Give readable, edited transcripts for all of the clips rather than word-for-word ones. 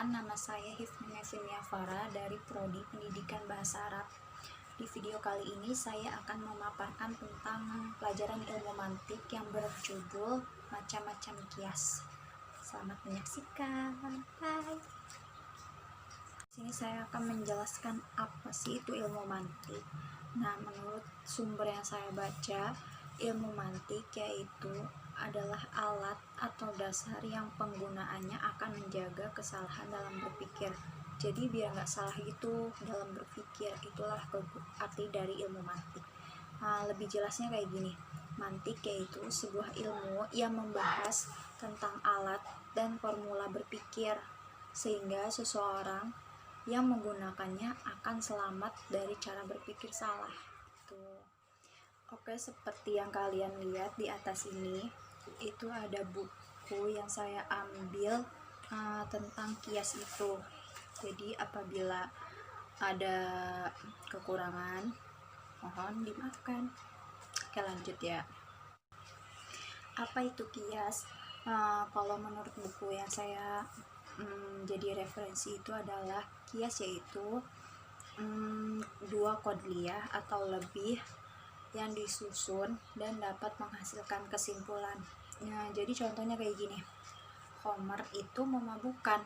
Perkenalkan, nama saya Hifni Mefinia Farah dari Prodi Pendidikan Bahasa Arab. Di video kali ini saya akan memaparkan tentang pelajaran ilmu mantik yang berjudul Macam-macam Kias. Selamat menyaksikan. Bye. Di sini saya akan menjelaskan apa sih itu ilmu mantik. Nah, menurut sumber yang saya baca, ilmu mantik yaitu adalah alat atau dasar yang penggunaannya akan menjaga kesalahan dalam berpikir. Jadi biar nggak salah gitu dalam berpikir, itulah arti dari ilmu mantik. Lebih jelasnya kayak gini, mantik yaitu sebuah ilmu yang membahas tentang alat dan formula berpikir, sehingga seseorang yang menggunakannya akan selamat dari cara berpikir salah. Tuh. Oke, seperti yang kalian lihat di atas ini, itu ada buku yang saya ambil tentang kias itu. Jadi apabila ada kekurangan, mohon dimaafkan. Oke, lanjut ya. Apa itu kias? Kalau menurut buku yang saya jadi referensi itu adalah kias yaitu dua kodliyah atau lebih yang disusun dan dapat menghasilkan kesimpulan. Nah, jadi contohnya kayak gini. Khamar itu memabukkan.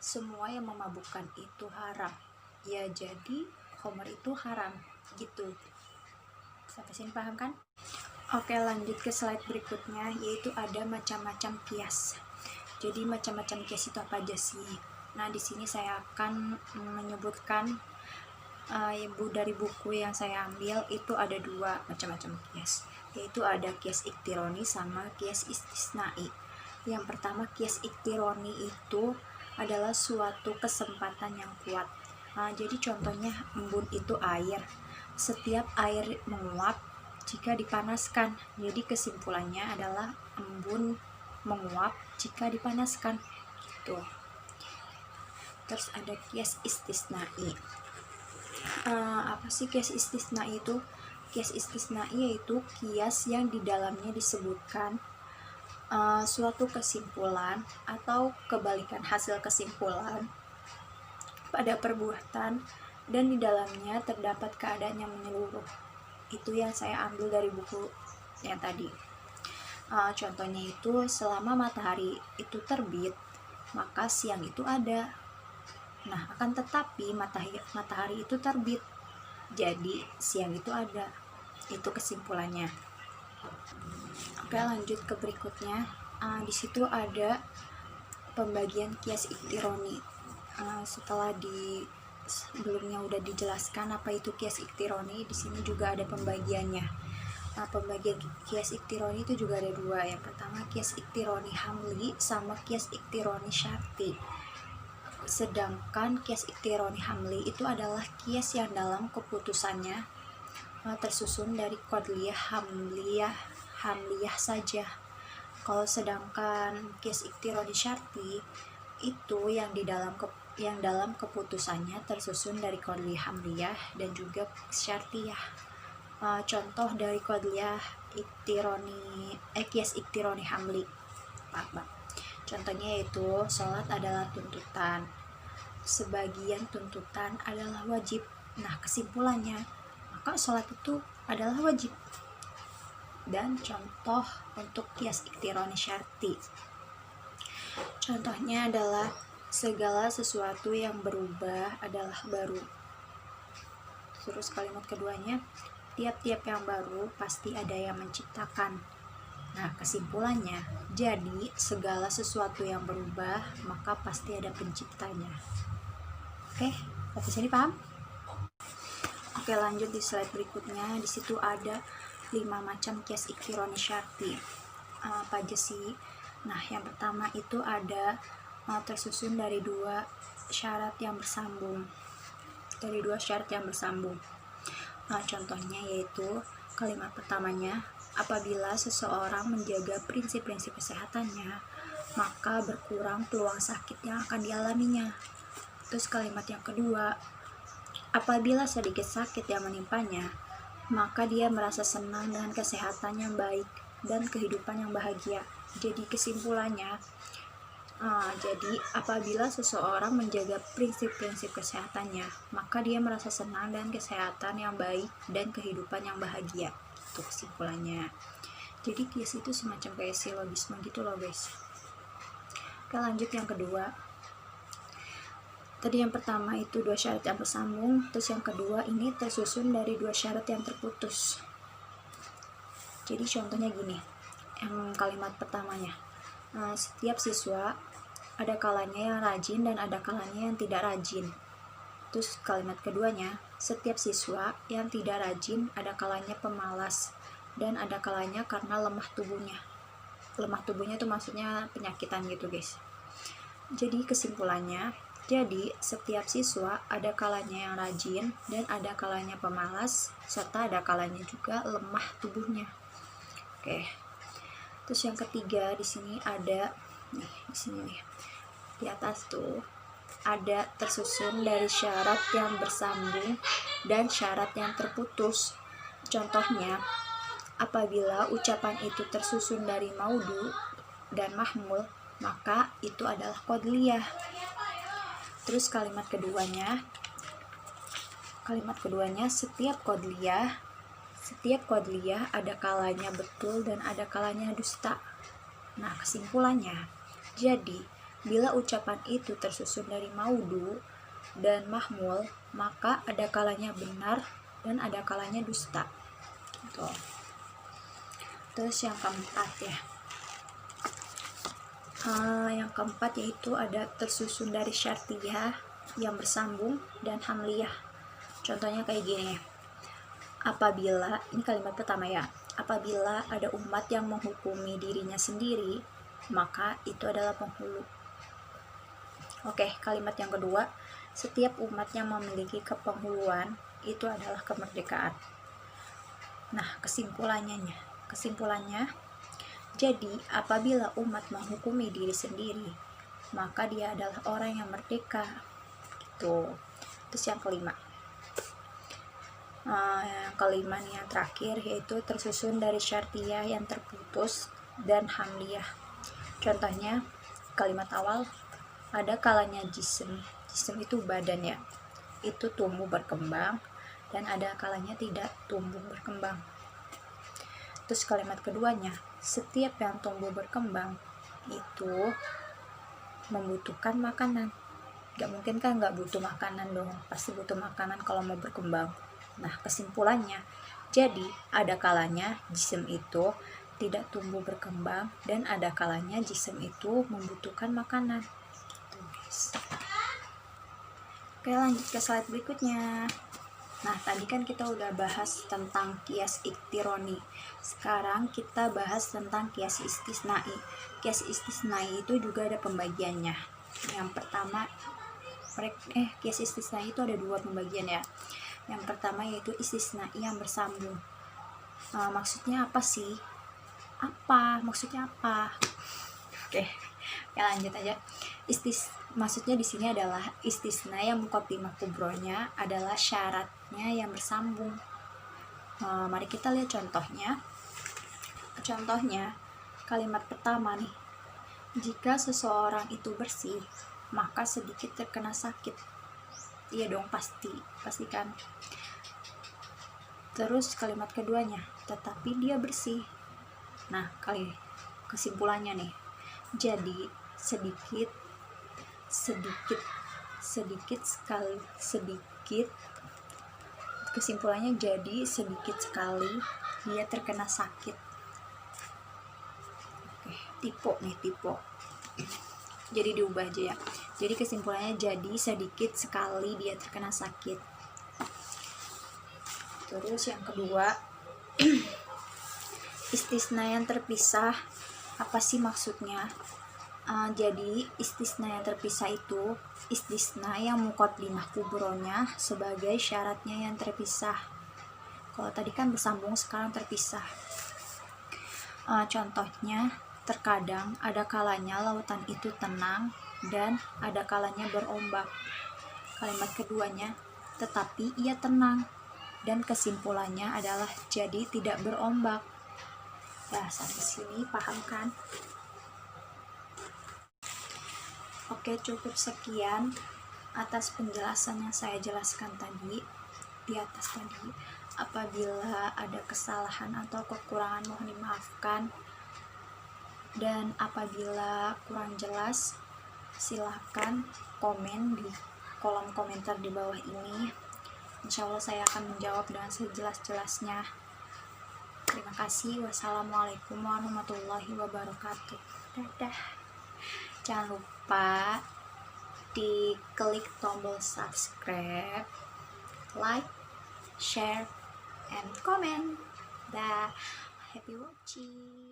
Semua yang memabukkan itu haram. Ya, jadi khamar itu haram gitu. Sampai sini paham kan? Oke, lanjut ke slide berikutnya, yaitu ada macam-macam kias. Jadi macam-macam kias itu apa aja sih? Nah, di sini saya akan menyebutkan dari buku yang saya ambil itu ada dua macam-macam kias, yaitu ada kias iktironi sama kias istisnai. Yang pertama, kias iktironi itu adalah suatu kesempatan yang kuat. Jadi contohnya embun itu air. Setiap air menguap jika dipanaskan. Jadi kesimpulannya adalah embun menguap jika dipanaskan. Gitu. Terus ada kias istisnai. Apa sih kias istisna itu? Kias istisna yaitu kias yang di dalamnya disebutkan suatu kesimpulan atau kebalikan hasil kesimpulan pada perbuatan dan di dalamnya terdapat keadaan yang menyeluruh. Itu yang saya ambil dari buku yang tadi. Contohnya itu, selama matahari itu terbit, maka siang itu ada. Nah, akan tetapi matahari itu terbit, jadi siang itu ada. Itu kesimpulannya. Oke, lanjut ke berikutnya. Di situ ada pembagian kias iktironi. Setelah sebelumnya udah dijelaskan apa itu kias iktironi, di sini juga ada pembagiannya. Pembagian kias iktironi itu juga ada dua. Yang pertama kias iktironi hamli sama kias iktironi syarti. Sedangkan kias iktironi hamli itu adalah kias yang dalam keputusannya tersusun dari kodliyah hamliyah saja. Kalau sedangkan kias iktironi syarti itu yang dalam keputusannya tersusun dari kodliyah hamliyah dan juga syartiyah. Contoh dari kodliyah kias iktironi hamli. Contohnya yaitu sholat adalah tuntutan. Sebagian tuntutan adalah wajib. Nah, kesimpulannya, maka sholat itu adalah wajib. Dan contoh untuk kias iktironi syarti. Contohnya adalah segala sesuatu yang berubah adalah baru. Terus kalimat keduanya, tiap-tiap yang baru pasti ada yang menciptakan. Nah, kesimpulannya, jadi segala sesuatu yang berubah maka pasti ada penciptanya. Oke, sampai sini paham? Oke, lanjut di slide berikutnya. Di situ ada 5 macam kias iktironi syarti. Apa aja sih? Nah, yang pertama itu ada tersusun dari dua syarat yang bersambung. Contohnya yaitu kalimat pertamanya, apabila seseorang menjaga prinsip-prinsip kesehatannya, maka berkurang peluang sakit yang akan dialaminya. Terus kalimat yang kedua, apabila sedikit sakit yang menimpanya, maka dia merasa senang dengan kesehatan yang baik dan kehidupan yang bahagia. Jadi kesimpulannya, Jadi apabila seseorang menjaga prinsip-prinsip kesehatannya, maka dia merasa senang dan kesehatan yang baik dan kehidupan yang bahagia. Itu kesimpulannya. Jadi kias itu semacam kayak silogisme gitu loh guys. Oke, lanjut yang kedua. Tadi yang pertama itu dua syarat yang bersambung, terus yang kedua ini tersusun dari dua syarat yang terputus. Jadi contohnya gini, yang kalimat pertamanya, setiap siswa ada kalanya yang rajin dan ada kalanya yang tidak rajin. Terus kalimat keduanya, setiap siswa yang tidak rajin ada kalanya pemalas dan ada kalanya karena lemah tubuhnya. Lemah tubuhnya itu maksudnya penyakitan gitu guys. Jadi kesimpulannya, jadi setiap siswa ada kalanya yang rajin dan ada kalanya pemalas serta ada kalanya juga lemah tubuhnya. Oke. Terus yang ketiga di sini ada nih, di sini nih. Di atas tuh ada tersusun dari syarat yang bersambung dan syarat yang terputus. Contohnya, apabila ucapan itu tersusun dari maudu dan mahmul, maka itu adalah qadliyah. Terus kalimat keduanya setiap qadliyah ada kalanya betul dan ada kalanya dusta. Nah, kesimpulannya, jadi bila ucapan itu tersusun dari maudu dan mahmul, maka ada kalanya benar dan ada kalanya dusta. Gitu. Terus yang keempat ya. Yang keempat yaitu ada tersusun dari syartiyah yang bersambung dan hamliyah. Contohnya kayak gini. Apabila, ini kalimat pertama ya, apabila ada umat yang menghukumi dirinya sendiri, maka itu adalah penghulu. Oke, kalimat yang kedua, setiap umat yang memiliki kepenghuluan itu adalah kemerdekaan. Nah, kesimpulannya, jadi apabila umat menghukumi diri sendiri, maka dia adalah orang yang merdeka. Gitu. Terus yang kelima. Yang kelima nih, yang terakhir, yaitu tersusun dari syartiyah yang terputus dan hamliyah. Contohnya, kalimat awal, ada kalanya jism itu badan ya, itu tumbuh berkembang dan ada kalanya tidak tumbuh berkembang. Terus kalimat keduanya, setiap yang tumbuh berkembang itu membutuhkan makanan. Gak mungkin kan gak butuh makanan dong, pasti butuh makanan kalau mau berkembang. Nah, kesimpulannya, jadi ada kalanya jism itu tidak tumbuh berkembang dan ada kalanya jism itu membutuhkan makanan. Gitu, guys. Oke, lanjut ke slide berikutnya. Nah, tadi kan kita udah bahas tentang kias iktironi. Sekarang kita bahas tentang kias istisnai. Kias istisnai itu juga ada pembagiannya. Yang pertama, kias istisnai itu ada dua pembagian ya. Yang pertama yaitu istisnai yang bersambung. Maksudnya apa sih? Maksudnya apa? Oke, ya lanjut aja. Maksudnya di sini adalah istisna yang muqaddimah kubronya adalah syaratnya yang bersambung. Mari kita lihat contohnya. Contohnya, kalimat pertama nih. Jika seseorang itu bersih, maka sedikit terkena sakit. Iya dong, pastikan. Terus kalimat keduanya, tetapi dia bersih. Nah, kesimpulannya nih. Jadi sedikit kesimpulannya, jadi sedikit sekali dia terkena sakit. Oke, tipe jadi diubah aja ya. Jadi kesimpulannya, jadi sedikit sekali dia terkena sakit. Terus yang kedua, istisna yang terpisah, apa sih maksudnya? Jadi istisna yang terpisah itu istisna yang muqaddimah kubronya sebagai syaratnya yang terpisah. Kalau tadi kan bersambung, sekarang terpisah. Contohnya, terkadang ada kalanya lautan itu tenang dan ada kalanya berombak. Kalimat keduanya, tetapi ia tenang, dan kesimpulannya adalah jadi tidak berombak. Ya, sampai sini paham kan? Oke, cukup sekian atas penjelasan yang saya jelaskan tadi di atas tadi. Apabila ada kesalahan atau kekurangan mohon dimaafkan, dan apabila kurang jelas silahkan komen di kolom komentar di bawah ini. Insya Allah saya akan menjawab dengan sejelas-jelasnya. Terima kasih. Wassalamualaikum warahmatullahi wabarakatuh. Dadah. Jangan lupa diklik tombol subscribe, like, share, and comment. Dah. Happy watching.